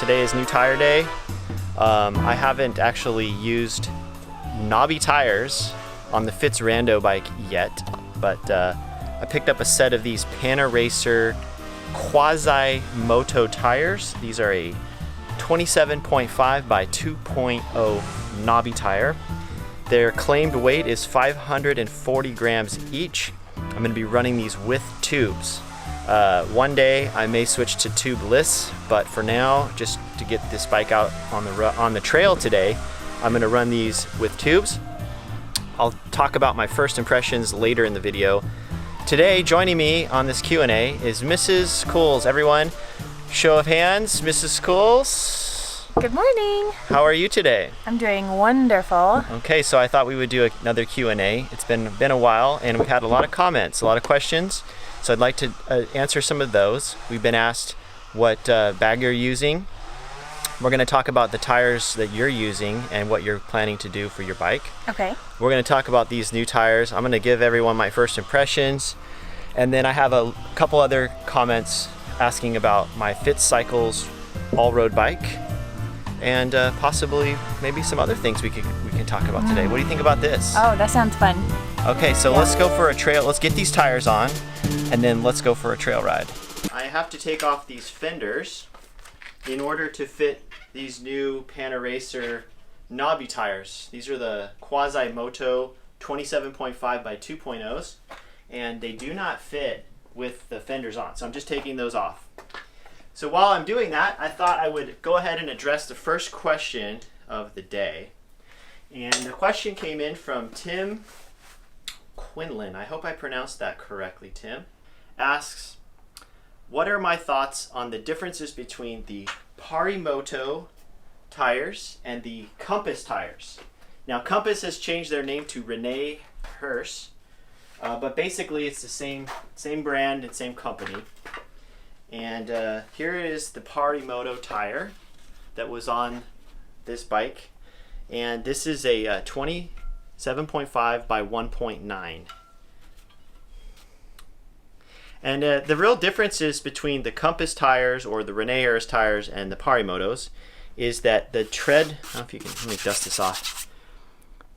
Today is new tire day. I haven't actually used Knobby tires on the Fitz Rando bike yet, but I picked up a set of these Panaracer quasi-moto tires. These are a 27.5 by 2.0 Knobby tire. Their claimed weight is 540 grams each. I'm going to be running these with tubes. One day I may switch to tubeless, but for now, just to get this bike out on the trail today, I'm going to run these with tubes. I'll talk about my first impressions later in the video. Today, joining me on this Q&A is Mrs. Cools. Everyone, show of hands, Mrs. Cools. Good morning. How are you today? I'm doing wonderful. Okay, so I thought we would do another Q&A. It's been a while, and we've had a lot of comments, a lot of questions. So I'd like to answer some of those. We've been asked what bag you're using. We're going to talk about the tires that you're using and what you're planning to do for your bike. Okay. We're going to talk about these new tires. I'm going to give everyone my first impressions. And then I have a couple other comments asking about my Fitz Cycles all-road bike. And possibly maybe some other things we can talk about today. What do you think about this? Oh, that sounds fun. Okay, so let's go for a trail. Let's get these tires on, and then let's go for a trail ride. I have to take off these fenders in order to fit these new Panaracer Knobby tires. These are the Quasi-Moto 27.5 by 2.0s, and they do not fit with the fenders on, so I'm just taking those off. So while I'm doing that, I thought I would go ahead and address the first question of the day. And the question came in from Tim Quinlan. I hope I pronounced that correctly, Tim. Asks, what are my thoughts on the differences between the Parimoto tires and the Compass tires? Now, Compass has changed their name to Rene Hers, but basically it's the same brand and same company. And here is the Parimoto tire that was on this bike. And this is a 27.5 by 1.9. And the real differences between the Compass tires or the Rene Hers tires and the Parimotos is that the tread, I don't know if you can, let me dust this off.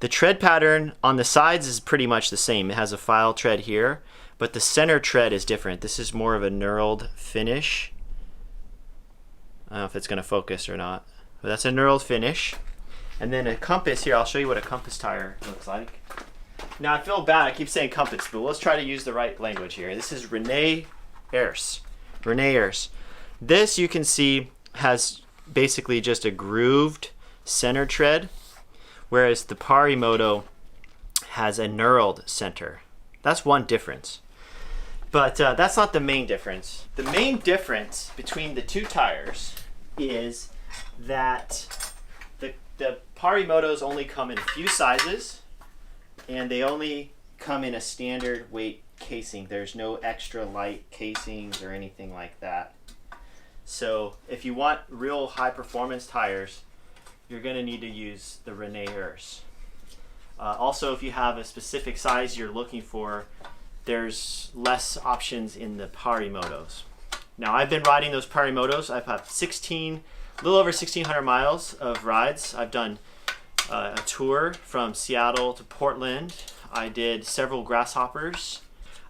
The tread pattern on the sides is pretty much the same. It has a file tread here, but the center tread is different. This is more of a knurled finish. I don't know if it's going to focus or not, but that's a knurled finish. And then a Compass here, I'll show you what a Compass tire looks like. Now I feel bad, I keep saying Compass, but let's try to use the right language here. This is Rene Hers. Rene Hers. This, you can see, has basically just a grooved center tread, whereas the Parimoto has a knurled center. That's one difference. But that's not the main difference. The main difference between the two tires is that the Parimotos only come in a few sizes, and they only come in a standard weight casing. There's no extra light casings or anything like that. So if you want real high performance tires, you're going to need to use the Rene Hers. Also, if you have a specific size you're looking for, there's less options in the Parimotos. Now, I've been riding those Parimotos. I've had a little over 1,600 miles of rides. I've done a tour from Seattle to Portland. I did several grasshoppers.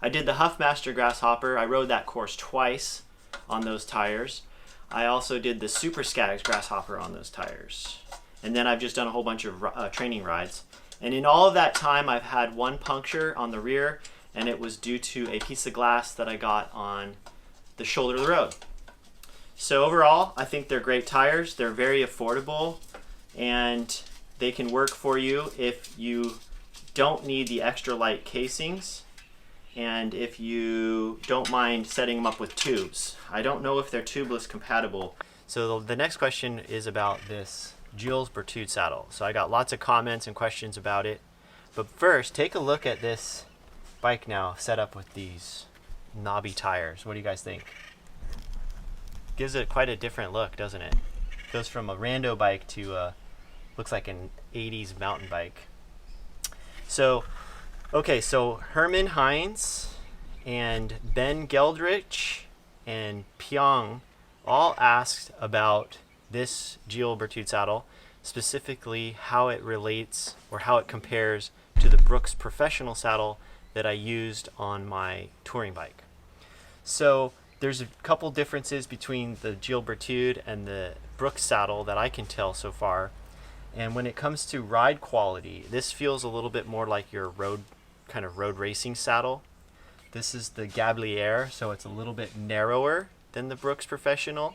I did the Huffmaster grasshopper. I rode that course twice on those tires. I also did the Super Skags grasshopper on those tires. And then I've just done a whole bunch of training rides. And in all of that time, I've had one puncture on the rear, and it was due to a piece of glass that I got on the shoulder of the road. So overall, I think they're great tires. They're very affordable, and they can work for you if you don't need the extra light casings, and if you don't mind setting them up with tubes. I don't know if they're tubeless compatible. So the next question is about this Jules Berthoud saddle. So I got lots of comments and questions about it. But first, take a look at this bike now set up with these Knobby tires. What do you guys think? Gives it quite a different look, doesn't it? Goes from a rando bike to looks like an 80s mountain bike. So, okay, so Herman Hines and Ben Geldrich and Pyong all asked about this Gilbertude saddle, specifically how it relates or how it compares to the Brooks Professional saddle that I used on my touring bike. So there's a couple differences between the Gilbertude and the Brooks saddle that I can tell so far. And when it comes to ride quality, this feels a little bit more like your road racing saddle. This is the Gablier, so it's a little bit narrower than the Brooks Professional,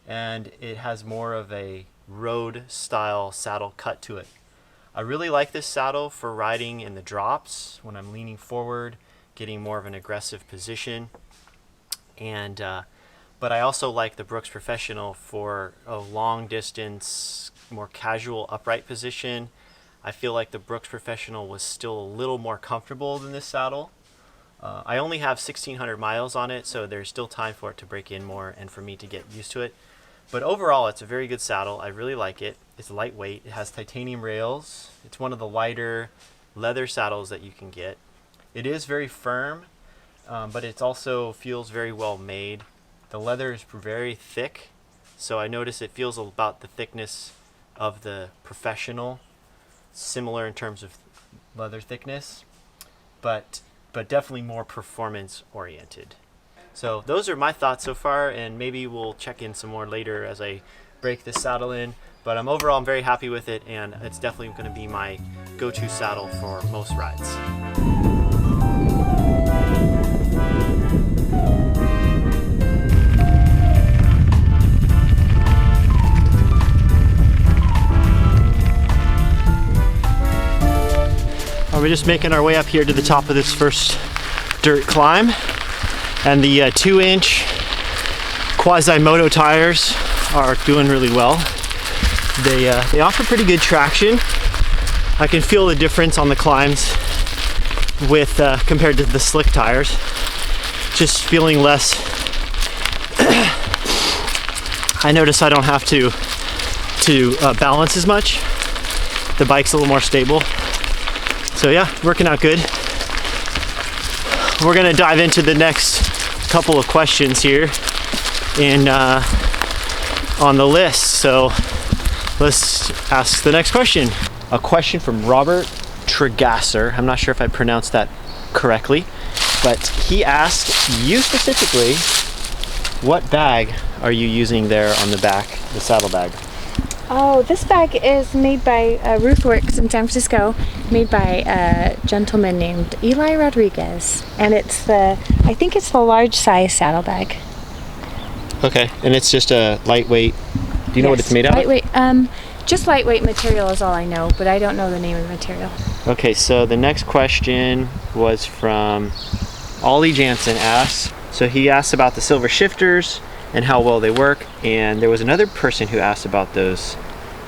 and it has more of a road style saddle cut to it. I really like this saddle for riding in the drops when I'm leaning forward, getting more of an aggressive position. And but I also like the Brooks Professional for a long distance, more casual upright position. I feel like the Brooks Professional was still a little more comfortable than this saddle. I only have 1,600 miles on it, so there's still time for it to break in more and for me to get used to it. But overall, it's a very good saddle. I really like it. It's lightweight. It has titanium rails. It's one of the lighter leather saddles that you can get. It is very firm, but it also feels very well made. The leather is very thick, so I notice it feels about the thickness of the Professional, similar in terms of leather thickness, but definitely more performance oriented. So those are my thoughts so far, and maybe we'll check in some more later as I break this saddle in. But overall, I'm very happy with it, and it's definitely going to be my go-to saddle for most rides. We're just making our way up here to the top of this first dirt climb, and the 2-inch Quasimoto tires are doing really well. They offer pretty good traction. I can feel the difference on the climbs with compared to the slick tires. Just feeling less. I notice I don't have to balance as much. The bike's a little more stable. So yeah, working out good. We're gonna dive into the next couple of questions here on the list. So let's ask the next question. A question from Robert Tregasser. I'm not sure if I pronounced that correctly, but he asked you specifically, what bag are you using there on the back, the saddlebag? Oh, this bag is made by Ruth Works in San Francisco, made by a gentleman named Eli Rodriguez, and I think it's the large size saddlebag. Okay, and it's just a lightweight. Do you know what it's made out of? Lightweight. Just lightweight material is all I know, but I don't know the name of the material. Okay, so the next question was from Ollie Jansen asks. So he asked about the silver shifters and how well they work, and there was another person who asked about those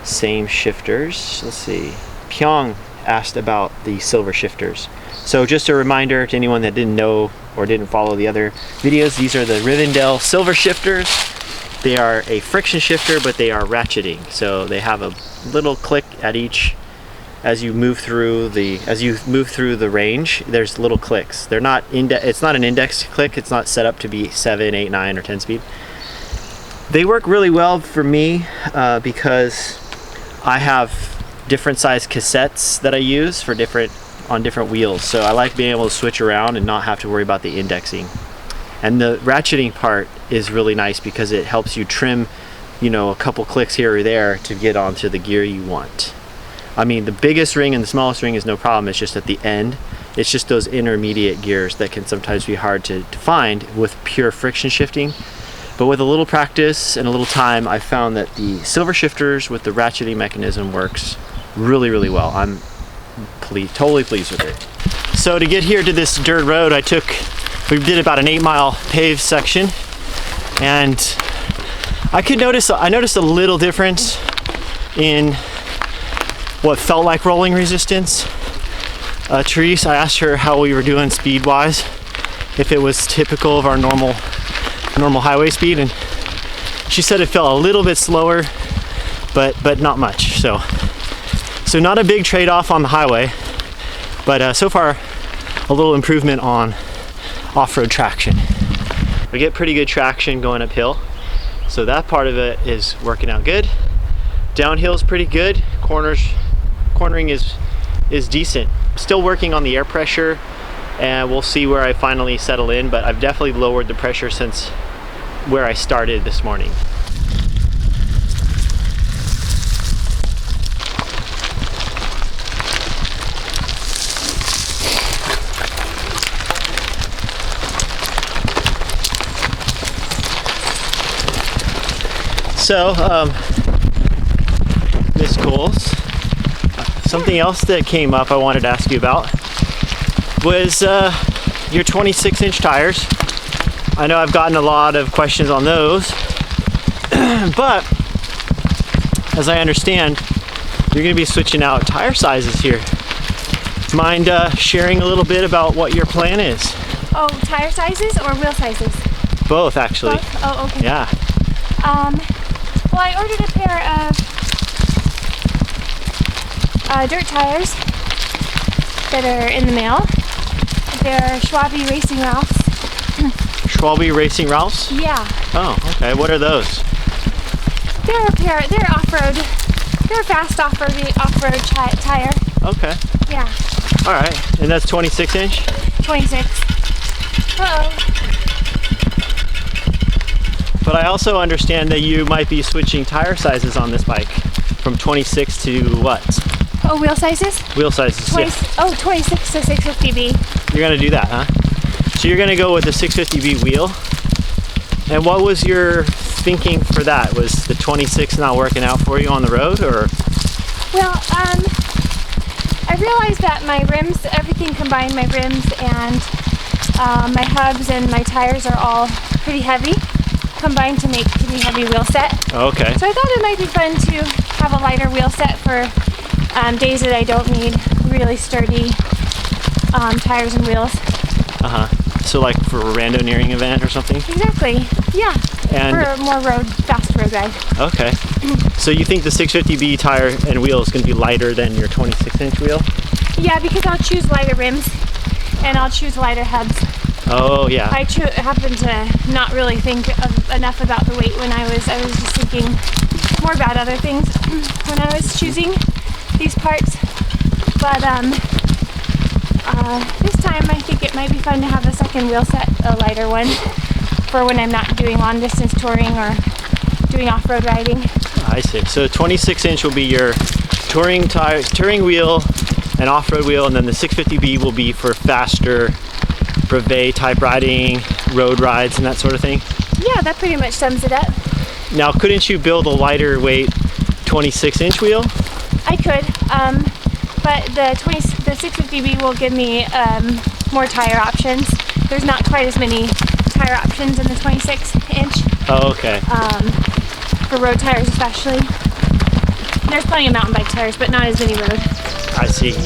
same shifters. Let's see. Pyong asked about the silver shifters. So just a reminder to anyone that didn't know or didn't follow the other videos, these are the Rivendell silver shifters. They are a friction shifter, but they are ratcheting. So they have a little click at each as you move through the range. There's little clicks. They're not it's not an index click. It's not set up to be 7, 8, 9, or 10 speed. They work really well for me because I have different size cassettes that I use for on different wheels. So I like being able to switch around and not have to worry about the indexing. And the ratcheting part is really nice because it helps you trim, a couple clicks here or there to get onto the gear you want. I mean, the biggest ring and the smallest ring is no problem. It's just at the end. It's just those intermediate gears that can sometimes be hard to find with pure friction shifting. But with a little practice and a little time, I found that the silver shifters with the ratcheting mechanism works really, really well. I'm totally pleased with it. So to get here to this dirt road, we did about an 8-mile paved section, and I noticed a little difference in what felt like rolling resistance. Therese, I asked her how we were doing speed-wise, if it was typical of our normal highway speed, and she said it felt a little bit slower, but not much. So not a big trade-off on the highway, but so far a little improvement on off-road traction. We get pretty good traction going uphill, So that part of it is working out good. Downhill's pretty good. Cornering is decent. Still working on the air pressure, and we'll see where I finally settle in, but I've definitely lowered the pressure since where I started this morning. So, Miss Coles, something else that came up I wanted to ask you about was your 26-inch tires. I know I've gotten a lot of questions on those, but as I understand, you're going to be switching out tire sizes here. Mind sharing a little bit about what your plan is? Oh, tire sizes or wheel sizes? Both, actually. Both? Oh, okay. Yeah. Well, I ordered a pair of dirt tires that are in the mail. They're Knobby Racing Ralphs. Knobby Racing Ralphs? Yeah. Oh, okay. What are those? They're off-road. They're a fast off-road tire. Okay. Yeah. All right. And that's 26-inch? 26. Uh-oh. But I also understand that you might be switching tire sizes on this bike from 26 to what? Oh, wheel sizes? Wheel sizes, 20, yeah. Oh, 26 to 650B. You're going to do that, huh? So you're going to go with the 650B wheel. And what was your thinking for that? Was the 26 not working out for you on the road, or? Well, I realized that my rims, everything combined, my rims and my hubs and my tires are all pretty heavy, combined to make a pretty heavy wheel set. Okay. So I thought it might be fun to have a lighter wheel set for days that I don't need really sturdy tires and wheels. Uh-huh. So like for a randoneering event or something? Exactly. Yeah. And for a more fast road ride. Okay. So you think the 650B tire and wheel is going to be lighter than your 26-inch wheel? Yeah, because I'll choose lighter rims and I'll choose lighter hubs. Oh, yeah. I happened to not really think enough about the weight when I was just thinking more about other things when I was choosing these parts. But this time I think it might be fun to have a second wheel set, a lighter one, for when I'm not doing long distance touring or doing off-road riding. I see. So 26-inch will be your touring wheel and off-road wheel, and then the 650B will be for faster brevet type riding, road rides, and that sort of thing? Yeah, that pretty much sums it up. Now, couldn't you build a lighter weight 26-inch wheel? I could, but the 650B will give me more tire options. There's not quite as many tire options in the 26-inch. Oh, okay. For road tires especially. There's plenty of mountain bike tires, but not as many road. I see.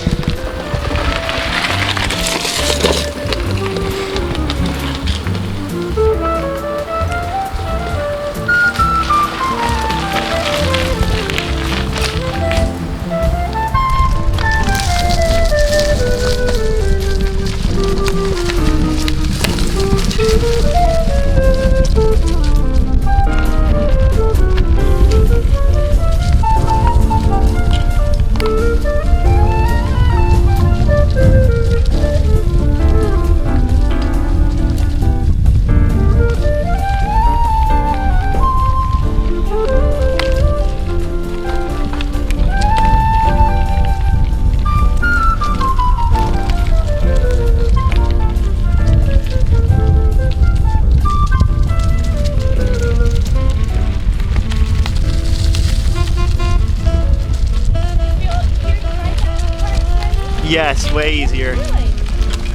Yes, way easier. Really?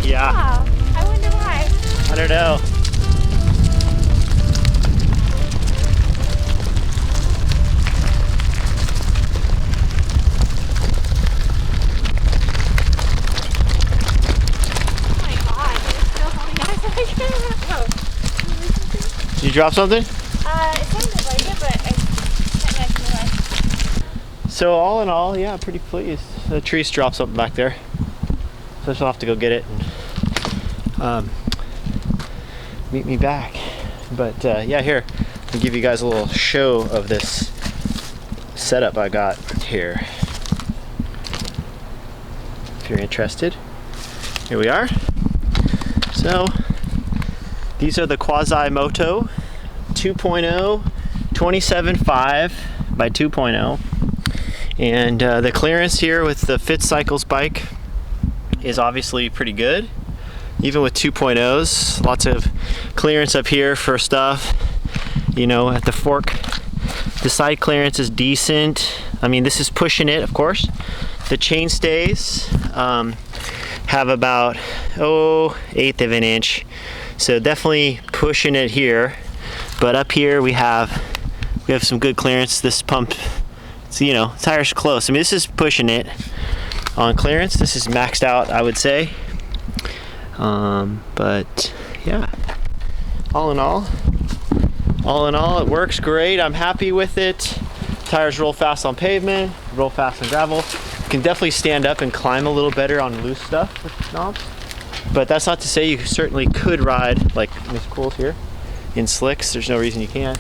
Yeah. Wow. I wonder why. I don't know. Oh my god, it's still holding on. Whoa. Did you drop something? It sounded like it, but I can't imagine why. So all in all, yeah, pretty pleased. The trees dropped something back there, so I'll have to go get it and meet me back. But yeah, here, I'll give you guys a little show of this setup I got here. If you're interested, here we are. So these are the Quasimoto 2.0 27.5 by 2.0, and the clearance here with the Fit Cycles bike is obviously pretty good, even with 2.0s. Lots of clearance up here for stuff, you know, at the fork. The side clearance is decent. I mean, this is pushing it, of course. The chain stays have about 1/8 of an inch, so definitely pushing it here. But up here we have some good clearance. This pump, so, you know, tires close. I mean, this is pushing it on clearance. This is maxed out, I would say. But yeah, all in all, it works great. I'm happy with it. Tires roll fast on pavement, roll fast on gravel. You can definitely stand up and climb a little better on loose stuff with knobs. But that's not to say you certainly could ride like Miss Cool's here in slicks. There's no reason you can't.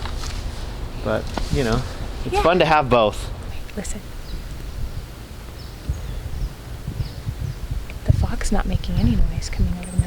But, you know, it's fun to have both. Listen. The fog's not making any noise coming out of